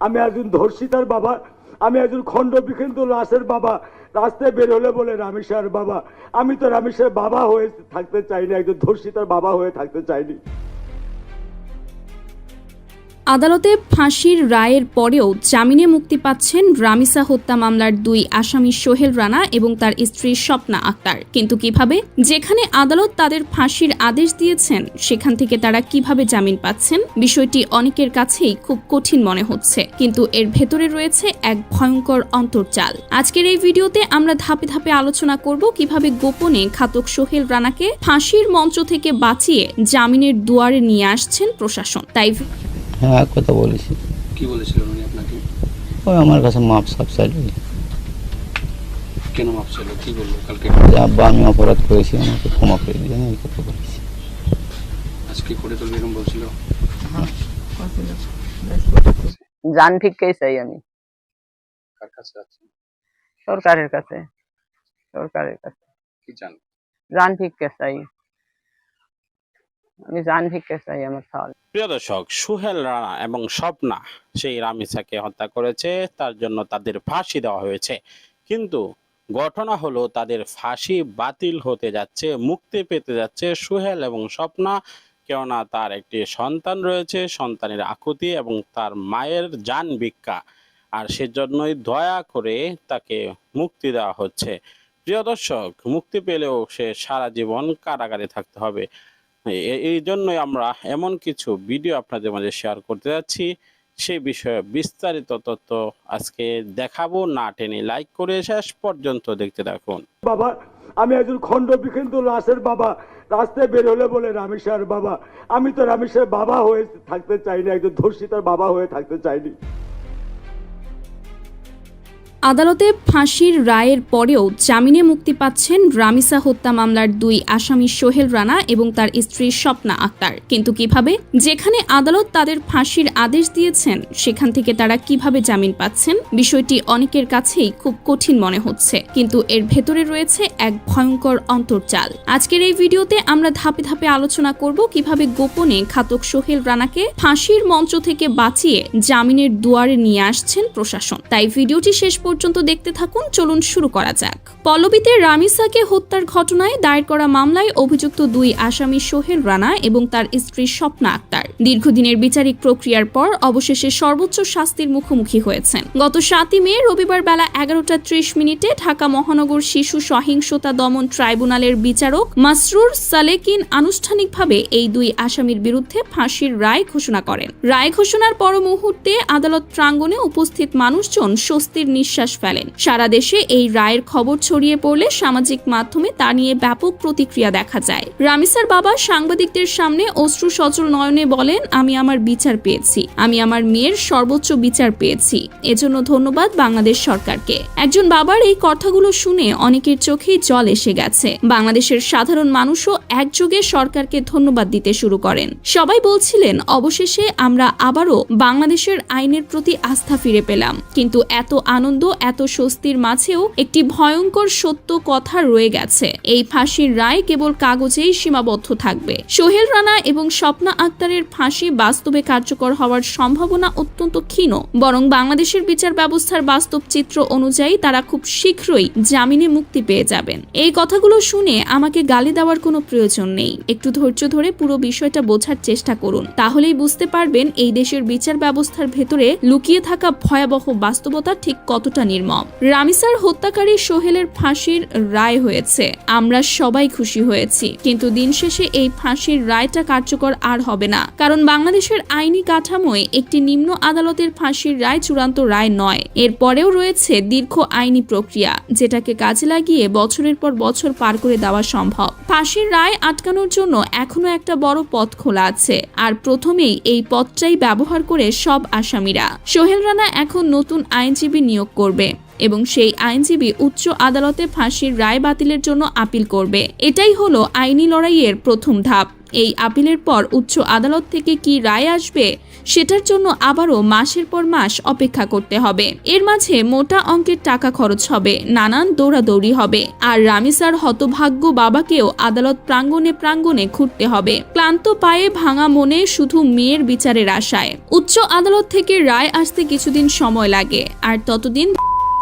আমি একজন ধর্ষিতার বাবা, আমি একজন খণ্ড বিখণ্ড লাশের বাবা। রাস্তায় বের হলে বলে রামেশ্বর বাবা। আমি তো রামেশ্বর বাবা হয়ে থাকতে চাইনি, একজন ধর্ষিতার বাবা হয়ে থাকতে চাইনি। আদালতে ফাঁসির রায়ের পরেও জামিনে মুক্তি পাচ্ছেন রামিসা হত্যা মামলার দুই আসামি সোহেল রানা এবং তার স্ত্রী স্বপ্না আক্তার। কিন্তু কিভাবে? যেখানে আদালত তাদের ফাঁসির আদেশ দিয়েছেন সেখান থেকে তারা কিভাবে জামিন পাচ্ছেন, বিষয়টি অনেকের কাছেই খুব কঠিন মনে হচ্ছে। কিন্তু এর ভেতরে রয়েছে এক ভয়ঙ্কর অন্তর্জাল। আজকের এই ভিডিওতে আমরা ধাপে ধাপে আলোচনা করব কিভাবে গোপনে ঘাতক সোহেল রানাকে ফাঁসির মঞ্চ থেকে বাঁচিয়ে জামিনের দুয়ারে নিয়ে আসছেন প্রশাসন। তাই হ্যাঁ, কথা বলেছি। কি বলেছিলেন উনি আপনাকে? ওই আমার কাছে মাপ সাপ চাইল। কেন মাপ চাইল? কি বললো কালকে? যে আব্বা আমি অপরাধ করেছি, আমাকে ক্ষমা করে দিয়ে এই কথা বলেছি। আজকে করে তুলবে এরকম বলছিল? জান ভিক্ষাই চাই আমি কার কাছে আছে? সরকারের কাছে। সরকারের কাছে কি চান? জান ভিক্ষা চাই, আমি জান ভিক্ষা চাই আমার সাল। প্রিয় দর্শক, সোহেল রানা এবং স্বপ্না সেই রামিসাকে হত্যা করেছে, তার জন্য তাদের ফাঁসি দেওয়া হয়েছে। কিন্তু ঘটনা হলো তাদের ফাঁসি বাতিল হতে যাচ্ছে, মুক্তি পেতে যাচ্ছে সোহেল এবং স্বপ্না। কেননা তার একটি সন্তান রয়েছে, সন্তানের আকুতি এবং তার মায়ের জান ভিক্ষা, আর সেজন্যই দয়া করে তাকে মুক্তি দেওয়া হচ্ছে। প্রিয় দর্শক, মুক্তি পেলেও সে সারা জীবন কারাগারে থাকতে হবে। এই জন্যই আমরা এমন কিছু ভিডিও আপনাদের মাঝে শেয়ার করতে যাচ্ছি, সেই বিষয়ে বিস্তারিত তথ্য আজকে দেখাবো। না টেনে লাইক করে শেষ পর্যন্ত দেখতে থাকুন। বাবা, আমি একজন খণ্ড বিখণ্ড লাশের বাবা। রাস্তায় বের হলে বলে রামেশ্বর বাবা। আমি তো রামেশ্বর বাবা হয়ে থাকতে চাইনি, একজন ধর্ষিতার বাবা হয়ে থাকতে চাইনি। আদালতে ফাঁসির রায়ের পরেও জামিনে মুক্তি পাচ্ছেন রামিসা হত্যা মামলার দুই আসামি সোহেল রানা এবং তার স্ত্রী স্বপ্না আক্তার। কিন্তু কিভাবে? যেখানে আদালত তাদের ফাঁসির আদেশ দিয়েছেন সেখান থেকে তারা কিভাবে জামিন পাচ্ছেন, বিষয়টি অনেকের কাছেই খুব কঠিন মনে হচ্ছে। কিন্তু এর ভেতরে রয়েছে এক ভয়ঙ্কর অন্তর্জাল। আজকের এই ভিডিওতে আমরা ধাপে ধাপে আলোচনা করব কিভাবে গোপনে ঘাতক সোহেল রানাকে ফাঁসির মঞ্চ থেকে বাঁচিয়ে জামিনের দুয়ারে নিয়ে আসছেন প্রশাসন। তাই ভিডিওটি শেষ পর্যন্ত দেখতে থাকুন। চলুন শুরু করা যাক। পল্লবীতে রামিসাকে হত্যার ঘটনায় দায়ের করা মামলায় অভিযুক্ত দুই আসামি সোহেল রানা এবং তার স্ত্রী স্বপ্না আক্তার দীর্ঘদিনের বিচারিক প্রক্রিয়ার পর অবশেষে সর্বোচ্চ শাস্তির মুখোমুখি হয়েছেন। গত 7 মে রবিবার বেলা 11:30 ঢাকা মহানগর শিশু সহিংসতা দমন ট্রাইব্যুনালের বিচারক মাসরুর সালেকিন আনুষ্ঠানিকভাবে এই দুই আসামির বিরুদ্ধে ফাঁসির রায় ঘোষণা করেন। রায় ঘোষণার পর মুহূর্তে আদালত প্রাঙ্গণে উপস্থিত মানুষজন স্বস্তির নিঃশ্বাস ফেলেন। সারা দেশে এই রায়ের খবর ছড়িয়ে পড়লে সামাজিক মাধ্যমে তা নিয়ে ব্যাপক প্রতিক্রিয়া দেখা যায়। রামিসার বাবা সাংবাদিকদের সামনে অশ্রু সজল নয়নে বলেন, আমি আমার বিচার পেয়েছি, আমি আমার মেয়ের সর্বোচ্চ বিচার পেয়েছি, এজন্য ধন্যবাদ বাংলাদেশ সরকারকে। একজন বাবার এই কথাগুলো শুনে অনেকের চোখেই জল এসে গেছে। বাংলাদেশের সাধারণ মানুষও একযোগে সরকারকে ধন্যবাদ দিতে শুরু করেন। সবাই বলছিলেন, অবশেষে আমরা আবারও বাংলাদেশের আইনের প্রতি আস্থা ফিরে পেলাম। কিন্তু এত আনন্দ, এত স্বস্তির মাঝেও একটি ভয়ঙ্কর সত্য কথা রয়ে গেছে। এই ফাঁসির রায় কেবল কাগজেই সীমাবদ্ধ থাকবে। সোহেল রানা এবং স্বপ্না আক্তারের ফাঁসি বাস্তবে কার্যকর হওয়ার সম্ভাবনা অত্যন্ত ক্ষীণ। বরং বাংলাদেশের বিচার ব্যবস্থার বাস্তব চিত্র অনুযায়ী তারা খুব শীঘ্রই জামিনে মুক্তি পেয়ে যাবেন। এই কথাগুলো শুনে আমাকে গালি দেওয়ার কোনো প্রয়োজন নেই। একটু ধৈর্য ধরে পুরো বিষয়টা বোঝার চেষ্টা করুন, তাহলেই বুঝতে পারবেন এই দেশের বিচার ব্যবস্থার ভেতরে লুকিয়ে থাকা ভয়াবহ বাস্তবতা ঠিক কতটা নির্মম। রামিসার হত্যাকারী সোহেলের ফাঁসির রায় হয়েছে, আমরা সবাই খুশি হয়েছি। কিন্তু দিন শেষে এই ফাঁসির রায়টা কার্যকর আর হবে না, কারণ বাংলাদেশের আইনি কাঠামোয় একটি নিম্ন আদালতের ফাঁসির রায় চূড়ান্ত রায় নয়। এরপরেও রয়েছে দীর্ঘ আইনি প্রক্রিয়া, যেটাকে কাজে লাগিয়ে বছরের পর বছর পার করে দেওয়া সম্ভব। ফাঁসির রায় আটকানোর জন্য এখনো একটা বড় পথ খোলা আছে, আর প্রথমেই এই পথটাই ব্যবহার করে সব আসামিরা। সোহেল রানা এখন নতুন আইনজীবী নিয়োগ করবে এবং সেই আইনজীবী উচ্চ আদালতে ফাঁসির রায় বাতিলের জন্য আপিল করবে। এটাই হলো আইনি লড়াইয়ের প্রথম ধাপ। এই আপিলের পর উচ্চ আদালত থেকে কি রায় আসবে সেটার জন্য আবারও মাসের পর মাস অপেক্ষা করতে হবে। এর মাঝে মোটা অঙ্কের টাকা খরচ হবে, নানান দৌড়াদৌড়ি হবে, আর রামিসার হতভাগ্য বাবাকেও আদালত প্রাঙ্গণে ঘুরতে হবে, ক্লান্ত পায়ে ভাঙা মনে শুধু মেয়ের বিচারের আশায়। উচ্চ আদালত থেকে রায় আসতে কিছুদিন সময় লাগে, আর ততদিন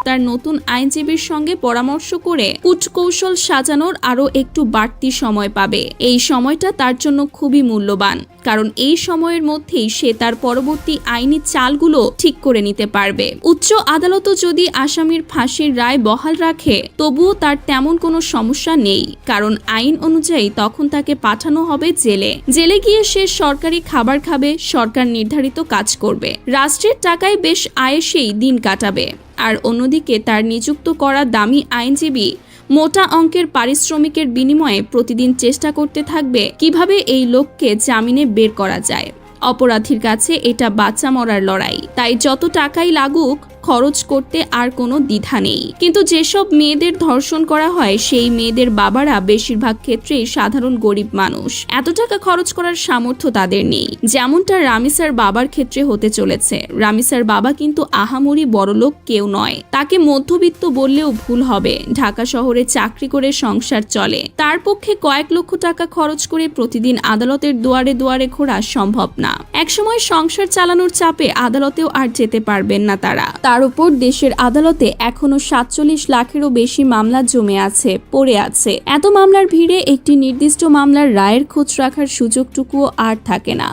তার নতুন আইনজীবীর সঙ্গে পরামর্শ করে কূটকৌশল সাজানোর আরো একটু বাড়তি সময় পাবে। এই সময়টা তার জন্য খুবই মূল্যবান, কারণ এই সময়ের মধ্যেই সে তার পরবর্তী আইনি চালগুলো ঠিক করে নিতে পারবে। উচ্চ আদালতও যদি আসামির ফাঁসির রায় বহাল রাখে, তবুও তার তেমন কোনো সমস্যা নেই, কারণ আইন অনুযায়ী তখন তাকে পাঠানো হবে জেলে। জেলে গিয়ে সে সরকারি খাবার খাবে, সরকার নির্ধারিত কাজ করবে, রাষ্ট্রের টাকায় বেশ আয়েসেই দিন কাটাবে। আর অন্যদিকে তার নিযুক্ত করা দামি আইনজীবী মোটা অঙ্কের পারিশ্রমিকের বিনিময়ে প্রতিদিন চেষ্টা করতে থাকবে কিভাবে এই লোককে জামিনে বের করা যায়। অপরাধীর কাছে এটা বাচ্চা মরার লড়াই, তাই যত টাকাই লাগুক খরচ করতে আর কোনো দ্বিধা নেই। কিন্তু যেসব মেয়েদের ধর্ষণ করা হয় সেই মেয়েদের বাবারা বেশিরভাগ ক্ষেত্রেই সাধারণ গরিব মানুষ, এত টাকা খরচ করার সামর্থ্য তাদের নেই, যেমনটা রামিসার বাবার ক্ষেত্রে হতে চলেছে। রামিসার বাবা কিন্তু আহামরি বড়লোক কেউ নয়, তাকে মধ্যবিত্ত বললেও ভুল হবে। ঢাকা শহরে চাকরি করে সংসার চলে, তার পক্ষে কয়েক লক্ষ টাকা খরচ করে প্রতিদিন আদালতের দুয়ারে দুয়ারে ঘোরা সম্ভব না। একসময় সংসার চালানোর চাপে আদালতেও আর যেতে পারবেন না তারা। তার উপর দেশের আদালতে এখনো 47 লাখেরও বেশি মামলা জমে আছে, পড়ে আছে। এত মামলার ভিড়ে একটি নির্দিষ্ট মামলার রায়ের খোঁজ রাখার সুযোগটুকুও আর থাকে না।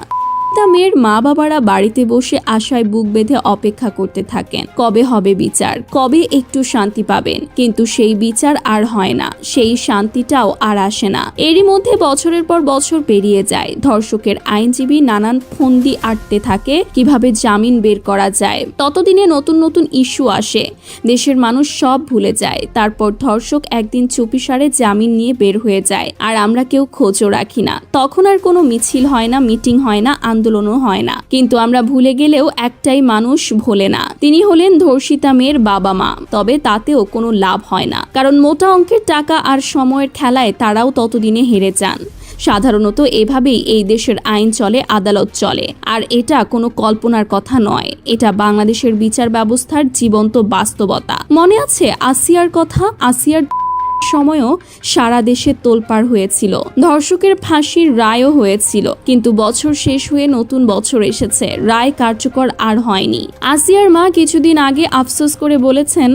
মেয়ের মা বাবারা বাড়িতে বসে আশায় বুক বেঁধে অপেক্ষা করতে থাকেন, কবে হবে বিচার, কবে একটু শান্তি পাবেন। কিন্তু সেই বিচার আর হয় না, সেই শান্তিটাও আর আসে না। এরই মধ্যে বছরের পর বছর পেরিয়ে যায়। ধর্ষকের আইনজীবী নানান ফন্দি আটতে থাকে কিভাবে জামিন বের করা যায়। ততদিনে নতুন নতুন ইস্যু আসে, দেশের মানুষ সব ভুলে যায়। তারপর ধর্ষক একদিন চুপিসারে জামিন নিয়ে বের হয়ে যায়, আর আমরা কেউ খোঁজও রাখি না। তখন আর কোনো মিছিল হয় না, মিটিং হয় না, আন্দোলনও হয় না। কিন্তু আমরা ভুলে গেলেও একটাই মানুষ ভোলে না, তিনি হলেন ধর্ষিতা মেয়ের বাবা মা। তবে তাতেও কোনো লাভ হয় না, কারণ মোটা অঙ্কের টাকা আর সময়ের খেলায় তারাও ততদিনে হেরে যান। সাধারণত এভাবেই এই দেশের আইন চলে, আদালত চলে। আর এটা কোনো কল্পনার কথা নয়, এটা বাংলাদেশের বিচার ব্যবস্থার জীবন্ত বাস্তবতা। মনে আছে আসিয়ার কথা? আসিয়ার সময়ও সারা দেশে তোলপাড় হয়েছিল, ধর্ষকের ফাঁসির রায়ও হয়েছিল। কিন্তু বছর শেষ হয়ে নতুন বছর এসেছে, রায় কার্যকর আর হয়নি। আসিয়ার মা কিছুদিন আগে আফসোস করে বলেছেন,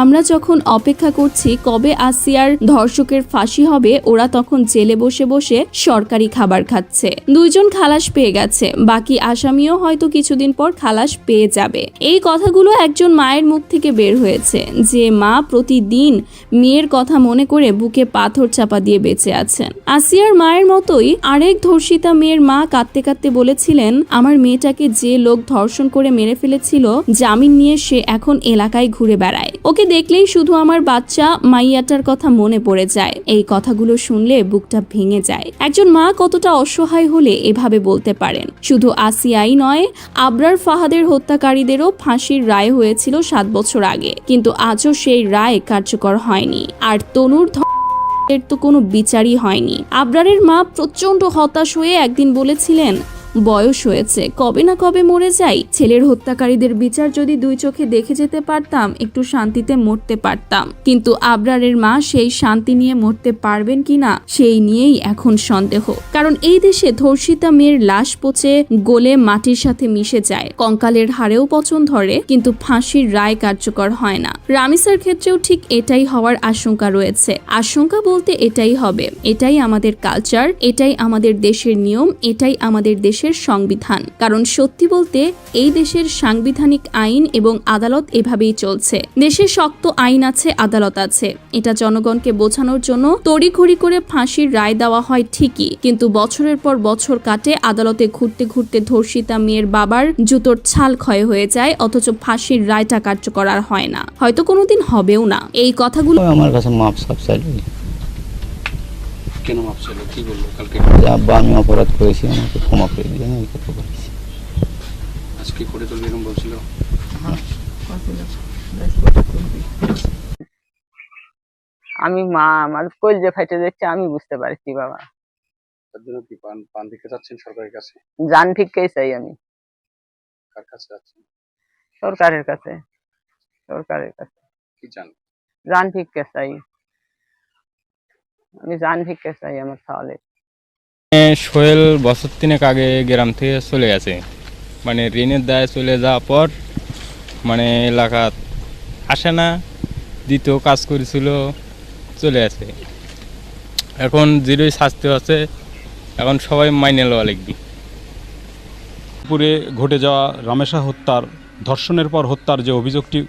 আমরা যখন অপেক্ষা করছি কবে আসিয়ার ধর্ষকের ফাঁসি হবে, ওরা তখন জেলে বসে বসে সরকারি খাবার খাচ্ছে। 2 জন খালাস পেয়ে গেছে, বাকি আসামিও হয়তো কিছুদিন পর খালাস পেয়ে যাবে। এই কথাগুলো একজন মায়ের মুখ থেকে বের হয়েছে, যে মা প্রতিদিন মেয়ের কথা মনে করে বুকে পাথর চাপা দিয়ে বেঁচে আছেন। আসিয়ার মায়ের মতোই আরেক ধর্ষিতা মেয়ের মা কাঁদতে কাঁদতে বলেছিলেন, আমার মেয়েটাকে যে লোক ধর্ষণ করে মেরে ফেলেছিল, জামিন নিয়ে সে এখন এলাকায় ঘুরে বেড়ায়। ওকে দেখলেই শুধু আমার বাচ্চা মাইয়াটার কথা মনে পড়ে যায়। এই কথাগুলো শুনলে বুকটা ভেঙে যায়। একজন মা কতটা অসহায় হলে এভাবে বলতে পারেন। শুধু আসিয়াই নয়, আবরার ফাহাদের হত্যাকারীদেরও ফাঁসির রায় হয়েছিল 7 বছর আগে, কিন্তু আজও সেই রায় কার্যকর হয়নি। আর তনুর তো কোনো বিচারই হয়নি। আবরারের মা প্রচন্ড হতাশ হয়ে একদিন বলেছিলেন, বয়স হয়েছে, কবে না কবে মরে যাই। ছেলের হত্যাকারীদের বিচার যদি 2 চোখে দেখে যেতে পারতাম, একটু শান্তিতে মরতে পারতাম। কিন্তু আবরারের মা সেই শান্তি নিয়ে মরতে পারবেন কিনা, সেই নিয়েই এখন সন্দেহ। কারণ এই দেশে ধর্ষিতা মেয়ের লাশ পচে গলে মাটির সাথে মিশে যায়, কঙ্কালের হাড়েও পচন ধরে, কিন্তু ফাঁসির রায় কার্যকর হয় না। রামিসার ক্ষেত্রেও ঠিক এটাই হওয়ার আশঙ্কা রয়েছে। আশঙ্কা বলতে এটাই হবে, এটাই আমাদের কালচার, এটাই আমাদের দেশের নিয়ম, এটাই আমাদের দেশের সংবিধান। কারণ সত্যি বলতে এই দেশের সাংবিধানিক আইন এবং আদালত এভাবেই চলছে। দেশে শক্ত আইন আছে, আদালত আছে, এটা জনগণকে বোঝানোর জন্য তড়িঘড়ি করে ফাঁসির রায় দেওয়া হয় ঠিকই, কিন্তু বছরের পর বছর কাটে, আদালতে ঘুরতে ঘুরতে ধর্ষিতা মেয়ের বাবার জুতোর ছাল ক্ষয় হয়ে যায়, অথচ ফাঁসির রায়টা কার্যকর আর হয় না, হয়তো কোনোদিন হবেও না। এই কথাগুলো আমার কাছে মাপ সাপ চাইল, কেন মাপ চাইলো, কি বললো কালকে? যে আব্বা আমি অপরাধ করেছি, আমাকে ক্ষমা করে দিয়ে আমি এই কথা বলেছি। আজকে করে তুলবে এরকম বলছিল? আমি মা, আমার কলজে ফাইটে যাচ্ছে, আমি বুঝতে পারছি বাবা। তার জন্য কি পান পান ভিক্ষা চাচ্ছেন সরকারের কাছে? জান ভিক্ষাই চাই আমি কার কাছে চাচ্ছেন? সরকারের কাছে সরকারের কাছে কি চান? জান ভিক্ষা চাই আমি জান ভিক্ষা চাই আমার তাহলে সোহেল বছর তিনেক আগে গ্রাম থেকে চলে গেছে, মানে ঋণের দায়ে চলে যাওয়ার পর মানে এলাকা আসে না, দ্বিতীয় কাজ করেছিল, চলে আসে। এখন জিরোই শাস্তি আছে, এখন সবাই মাইনে লওয়া লিখবি। দুপুরে ঘটে যাওয়া রামেশা হত্যার ধর্ষণের পর হত্যার যে অভিযোগটি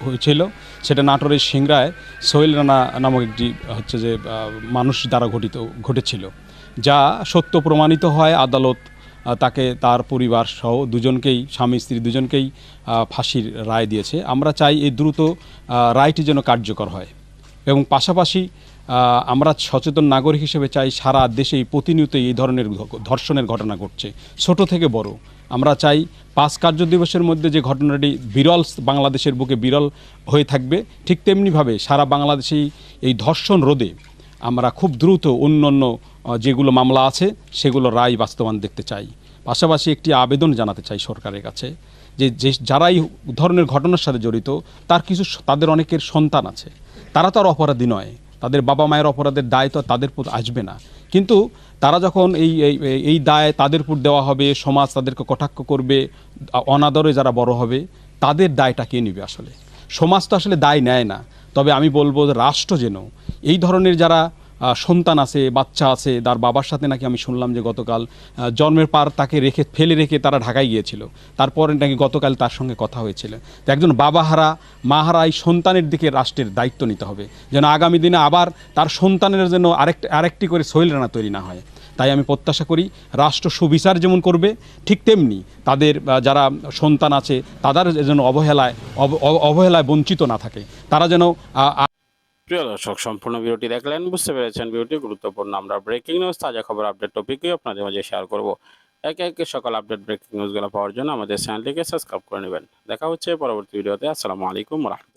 হয়েছিল সেটা নাটোরের সিংড়ায় সোহেল রানা নামক একটি হচ্ছে যে মানুষ দ্বারা ঘটেছিল, যা সত্য প্রমাণিত হয়। আদালত তাকে তার পরিবার সহ দুজনকেই, স্বামী স্ত্রী দুজনকেই ফাঁসির রায় দিয়েছে। আমরা চাই এই দ্রুত রায়টি যেন কার্যকর হয় এবং পাশাপাশি আমরা সচেতন নাগরিক হিসেবে চাই সারা দেশেই প্রতিনিয়তই এই ধরনের ধর্ষণের ঘটনা ঘটছে, ছোট থেকে বড়। আমরা চাই 5 কার্য দিবসের মধ্যে যে ঘটনাটি বিরল, বাংলাদেশের বুকে বিরল হয়ে থাকবে, ঠিক তেমনিভাবে সারা বাংলাদেশেই এই ধর্ষণ রোধে আমরা খুব দ্রুত অন্যান্য যেগুলো মামলা আছে সেগুলো রায় বাস্তবায়ন দেখতে চাই। পাশাপাশি একটি আবেদন জানাতে চাই সরকারের কাছে যে যারা এই ধরনের ঘটনার সাথে জড়িত তাদের অনেকের সন্তান আছে, তারা তো আর অপরাধী নয়, তাদের বাবা মায়ের অপরাধের দায় তো তাদের উপর আসবে না। কিন্তু তারা যখন এই দায় তাদের উপর দেওয়া হবে, সমাজ তাদেরকে কটাক্ষ করবে, অনাদরে যারা বড় হবে, তাদের দায়টা কে নেবে? আসলে সমাজ তো আসলে দায় নেয় না। তবে আমি বলবো রাষ্ট্র যেন এই ধরনের যারা সন্তান আছে, বাচ্চা আছে, তার বাবার সাথে নাকি আমি শুনলাম যে গতকাল জন্মের পর তাকে ফেলে রেখে তারা ঢাকায় গিয়েছিল, তারপরে নাকি গতকাল তার সঙ্গে কথা হয়েছিল। তো একজন বাবাহারা মাহারা এই সন্তানের দিকে রাষ্ট্রের দায়িত্ব নিতে হবে, যেন আগামী দিনে আবার তার সন্তানের জন্য আরেকটি করে সোহেল রানা তৈরি না হয়। তাই আমি প্রত্যাশা করি রাষ্ট্র সুবিচার যেমন করবে, ঠিক তেমনি তাদের যারা সন্তান আছে তাদের যেন অবহেলায় বঞ্চিত না থাকে, তারা যেন প্রিয় দর্শক, সম্পূর্ণ ভিডিওটি দেখলেন, বুঝতে পেরেছেন ভিডিওটি গুরুত্বপূর্ণ। আমরা ব্রেকিং নিউজ, তাজা খবর, আপডেট টপিকই আপনাদের মাঝে শেয়ার করব। একে একে সকল আপডেট ব্রেকিং নিউজগুলো পাওয়ার জন্য আমাদের চ্যানেলটিকে সাবস্ক্রাইব করে নেবেন। দেখা হচ্ছে পরবর্তী ভিডিওতে। আসসালামু আলাইকুম ওয়া রাহমাতুল্লাহ।